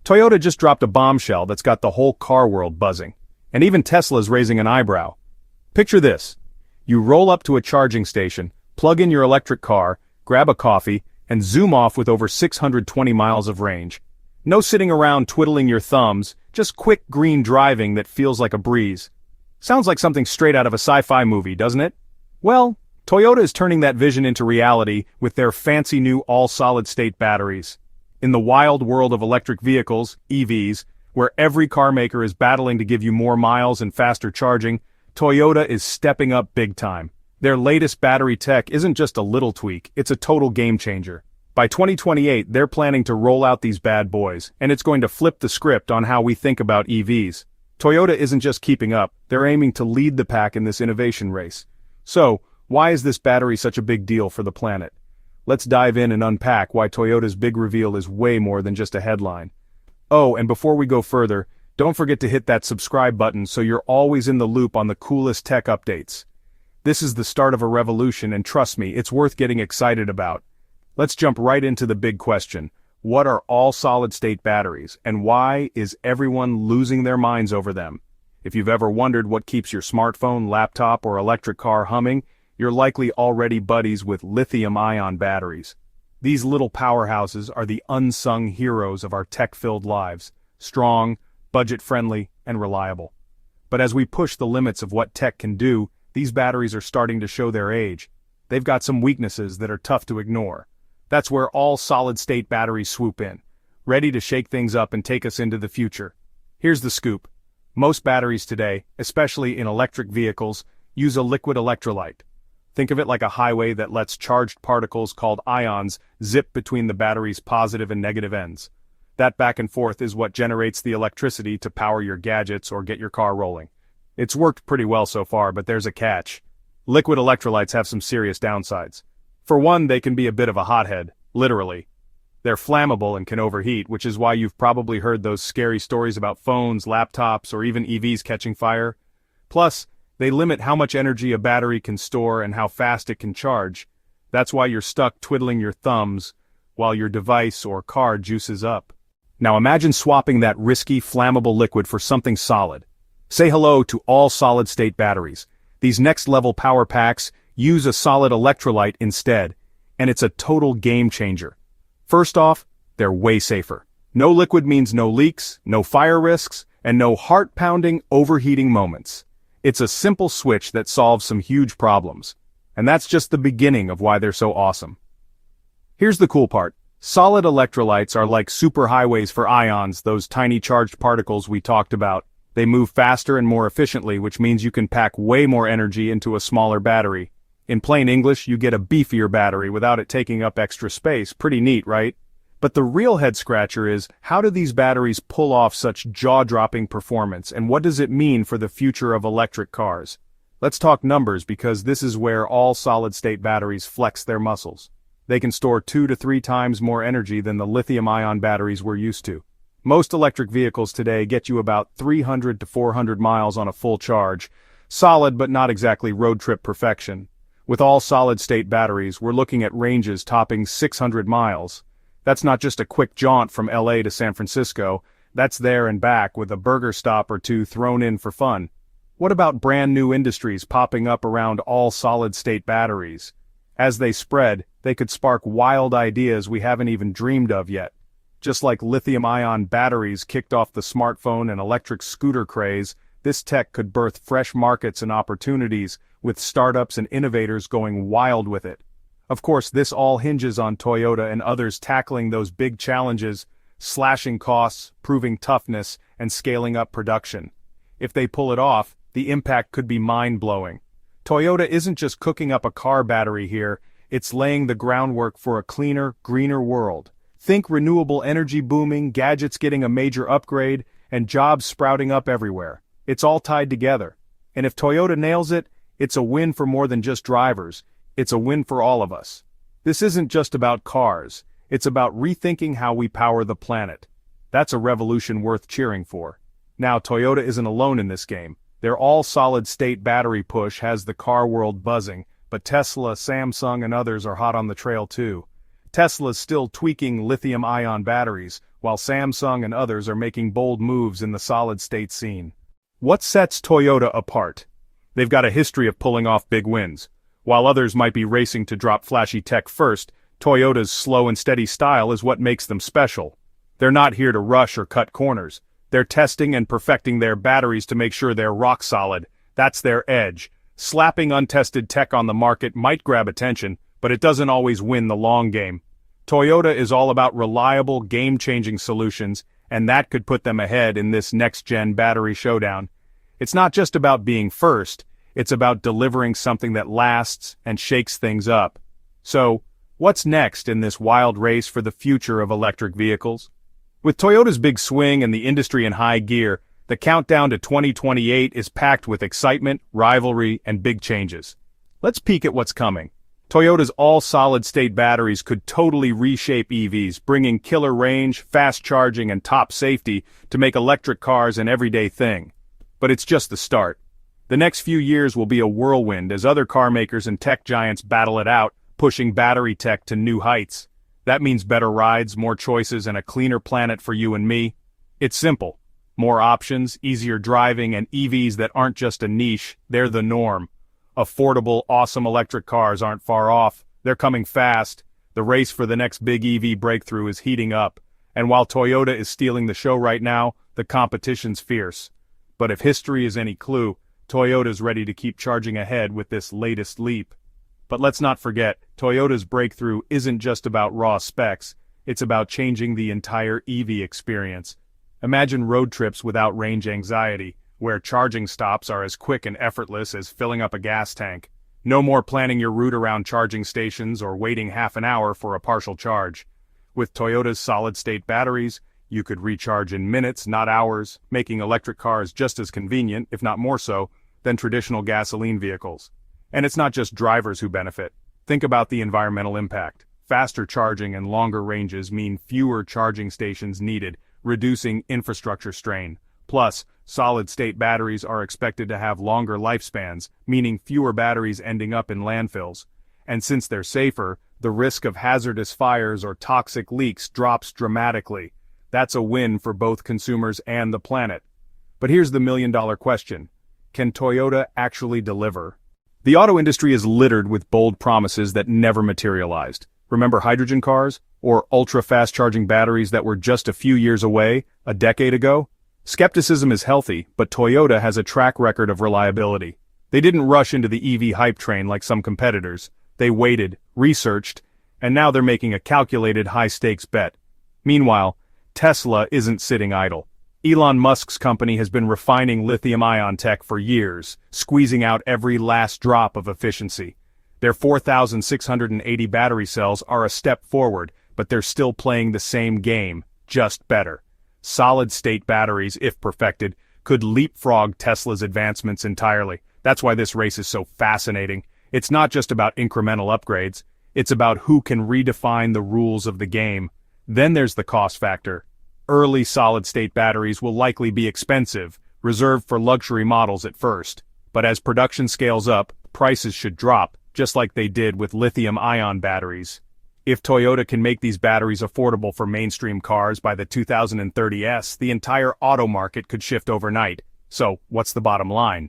Toyota just dropped a bombshell that's got the whole car world buzzing. And even Tesla's raising an eyebrow. Picture this. You roll up to a charging station, plug in your electric car, grab a coffee, and zoom off with over 620 miles of range. No sitting around twiddling your thumbs, just quick green driving that feels like a breeze. Sounds like something straight out of a sci-fi movie, doesn't it? Well, Toyota is turning that vision into reality with their fancy new all-solid-state batteries. In the wild world of electric vehicles, EVs, where every car maker is battling to give you more miles and faster charging, Toyota is stepping up big time. Their latest battery tech isn't just a little tweak, it's a total game changer. By 2028, they're planning to roll out these bad boys, and it's going to flip the script on how we think about EVs. Toyota isn't just keeping up, they're aiming to lead the pack in this innovation race. So, why is this battery such a big deal for the planet? Let's dive in and unpack why Toyota's big reveal is way more than just a headline. Oh, and before we go further, don't forget to hit that subscribe button so you're always in the loop on the coolest tech updates. This is the start of a revolution, and trust me, it's worth getting excited about. Let's jump right into the big question. What are all-solid-state batteries, and why is everyone losing their minds over them? If you've ever wondered what keeps your smartphone, laptop, or electric car humming, you're likely already buddies with lithium-ion batteries. These little powerhouses are the unsung heroes of our tech-filled lives, strong, budget-friendly, and reliable. But as we push the limits of what tech can do, these batteries are starting to show their age. They've got some weaknesses that are tough to ignore. That's where all solid-state batteries swoop in, ready to shake things up and take us into the future. Here's the scoop. Most batteries today, especially in electric vehicles, use a liquid electrolyte. Think of it like a highway that lets charged particles called ions zip between the battery's positive and negative ends. That back and forth is what generates the electricity to power your gadgets or get your car rolling. It's worked pretty well so far, but there's a catch. Liquid electrolytes have some serious downsides. For one, they can be a bit of a hothead, literally. They're flammable and can overheat, which is why you've probably heard those scary stories about phones, laptops, or even EVs catching fire. Plus, they limit how much energy a battery can store and how fast it can charge. That's why you're stuck twiddling your thumbs while your device or car juices up. Now imagine swapping that risky, flammable liquid for something solid. Say hello to all solid-state batteries. These next-level power packs use a solid electrolyte instead, and it's a total game changer. First off, they're way safer. No liquid means no leaks, no fire risks, and no heart-pounding, overheating moments. It's a simple switch that solves some huge problems. And that's just the beginning of why they're so awesome. Here's the cool part. Solid electrolytes are like superhighways for ions, those tiny charged particles we talked about. They move faster and more efficiently, which means you can pack way more energy into a smaller battery. In plain English, you get a beefier battery without it taking up extra space. Pretty neat, right? But the real head-scratcher is, how do these batteries pull off such jaw-dropping performance, and what does it mean for the future of electric cars? Let's talk numbers, because this is where all solid-state batteries flex their muscles. They can store 2 to 3 times more energy than the lithium-ion batteries we're used to. Most electric vehicles today get you about 300 to 400 miles on a full charge. Solid, but not exactly road trip perfection. With all solid-state batteries, we're looking at ranges topping 600 miles. That's not just a quick jaunt from LA to San Francisco, that's there and back with a burger stop or two thrown in for fun. What about brand new industries popping up around all solid-state batteries? As they spread, they could spark wild ideas we haven't even dreamed of yet. Just like lithium-ion batteries kicked off the smartphone and electric scooter craze, this tech could birth fresh markets and opportunities, with startups and innovators going wild with it. Of course, this all hinges on Toyota and others tackling those big challenges, slashing costs, proving toughness, and scaling up production. If they pull it off, the impact could be mind-blowing. Toyota isn't just cooking up a car battery here, it's laying the groundwork for a cleaner, greener world. Think renewable energy booming, gadgets getting a major upgrade, and jobs sprouting up everywhere. It's all tied together. And if Toyota nails it, it's a win for more than just drivers. It's a win for all of us. This isn't just about cars, it's about rethinking how we power the planet. That's a revolution worth cheering for. Now, Toyota isn't alone in this game. Their all-solid-state battery push has the car world buzzing, but Tesla, Samsung, and others are hot on the trail too. Tesla's still tweaking lithium-ion batteries, while Samsung and others are making bold moves in the solid-state scene. What sets Toyota apart? They've got a history of pulling off big wins. While others might be racing to drop flashy tech first, Toyota's slow and steady style is what makes them special. They're not here to rush or cut corners. They're testing and perfecting their batteries to make sure they're rock solid. That's their edge. Slapping untested tech on the market might grab attention, but it doesn't always win the long game. Toyota is all about reliable, game-changing solutions, and that could put them ahead in this next-gen battery showdown. It's not just about being first, it's about delivering something that lasts and shakes things up. So, what's next in this wild race for the future of electric vehicles? With Toyota's big swing and the industry in high gear, the countdown to 2028 is packed with excitement, rivalry, and big changes. Let's peek at what's coming. Toyota's all-solid-state batteries could totally reshape EVs, bringing killer range, fast charging, and top safety to make electric cars an everyday thing. But it's just the start. The next few years will be a whirlwind as other car makers and tech giants battle it out, pushing battery tech to new heights. That means better rides, more choices, and a cleaner planet for you and me. It's simple. More options, easier driving, and EVs that aren't just a niche, they're the norm. Affordable, awesome electric cars aren't far off. They're coming fast. The race for the next big EV breakthrough is heating up. And while Toyota is stealing the show right now, the competition's fierce. But if history is any clue, Toyota's ready to keep charging ahead with this latest leap. But let's not forget, Toyota's breakthrough isn't just about raw specs, it's about changing the entire EV experience. Imagine road trips without range anxiety, where charging stops are as quick and effortless as filling up a gas tank. No more planning your route around charging stations or waiting half an hour for a partial charge. With Toyota's solid-state batteries, you could recharge in minutes, not hours, making electric cars just as convenient, if not more so, than traditional gasoline vehicles. And it's not just drivers who benefit. Think about the environmental impact. Faster charging and longer ranges mean fewer charging stations needed, reducing infrastructure strain. Plus, solid-state batteries are expected to have longer lifespans, meaning fewer batteries ending up in landfills. And since they're safer, the risk of hazardous fires or toxic leaks drops dramatically. That's a win for both consumers and the planet. But here's the million-dollar question. Can Toyota actually deliver? The auto industry is littered with bold promises that never materialized. Remember hydrogen cars? Or ultra-fast charging batteries that were just a few years away, a decade ago? Skepticism is healthy, but Toyota has a track record of reliability. They didn't rush into the EV hype train like some competitors. They waited, researched, and now they're making a calculated high-stakes bet. Meanwhile, Tesla isn't sitting idle. Elon Musk's company has been refining lithium-ion tech for years, squeezing out every last drop of efficiency. Their 4,680 battery cells are a step forward, but they're still playing the same game, just better. Solid-state batteries, if perfected, could leapfrog Tesla's advancements entirely. That's why this race is so fascinating. It's not just about incremental upgrades. It's about who can redefine the rules of the game. Then there's the cost factor. Early solid-state batteries will likely be expensive, reserved for luxury models at first. But as production scales up, prices should drop, just like they did with lithium-ion batteries. If Toyota can make these batteries affordable for mainstream cars by the 2030s, the entire auto market could shift overnight. So, what's the bottom line?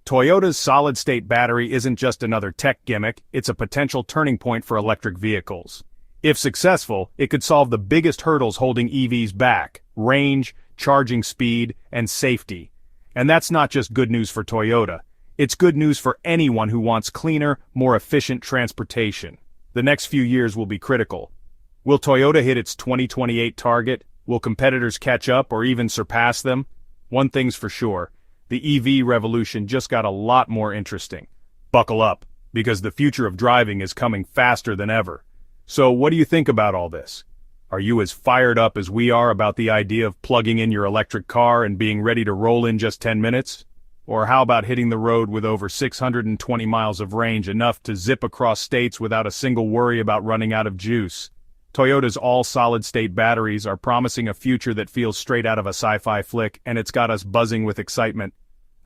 Toyota's solid-state battery isn't just another tech gimmick, it's a potential turning point for electric vehicles. If successful, it could solve the biggest hurdles holding EVs back: range, charging speed, and safety. And that's not just good news for Toyota. It's good news for anyone who wants cleaner, more efficient transportation. The next few years will be critical. Will Toyota hit its 2028 target? Will competitors catch up or even surpass them? One thing's for sure, the EV revolution just got a lot more interesting. Buckle up, because the future of driving is coming faster than ever. So what do you think about all this? Are you as fired up as we are about the idea of plugging in your electric car and being ready to roll in just 10 minutes? Or how about hitting the road with over 620 miles of range, enough to zip across states without a single worry about running out of juice? Toyota's all-solid-state batteries are promising a future that feels straight out of a sci-fi flick, and it's got us buzzing with excitement.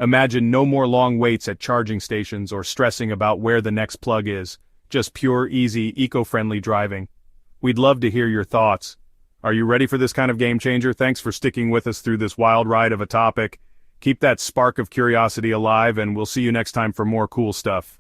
Imagine no more long waits at charging stations or stressing about where the next plug is. Just pure, easy, eco-friendly driving. We'd love to hear your thoughts. Are you ready for this kind of game changer? Thanks for sticking with us through this wild ride of a topic. Keep that spark of curiosity alive, and we'll see you next time for more cool stuff.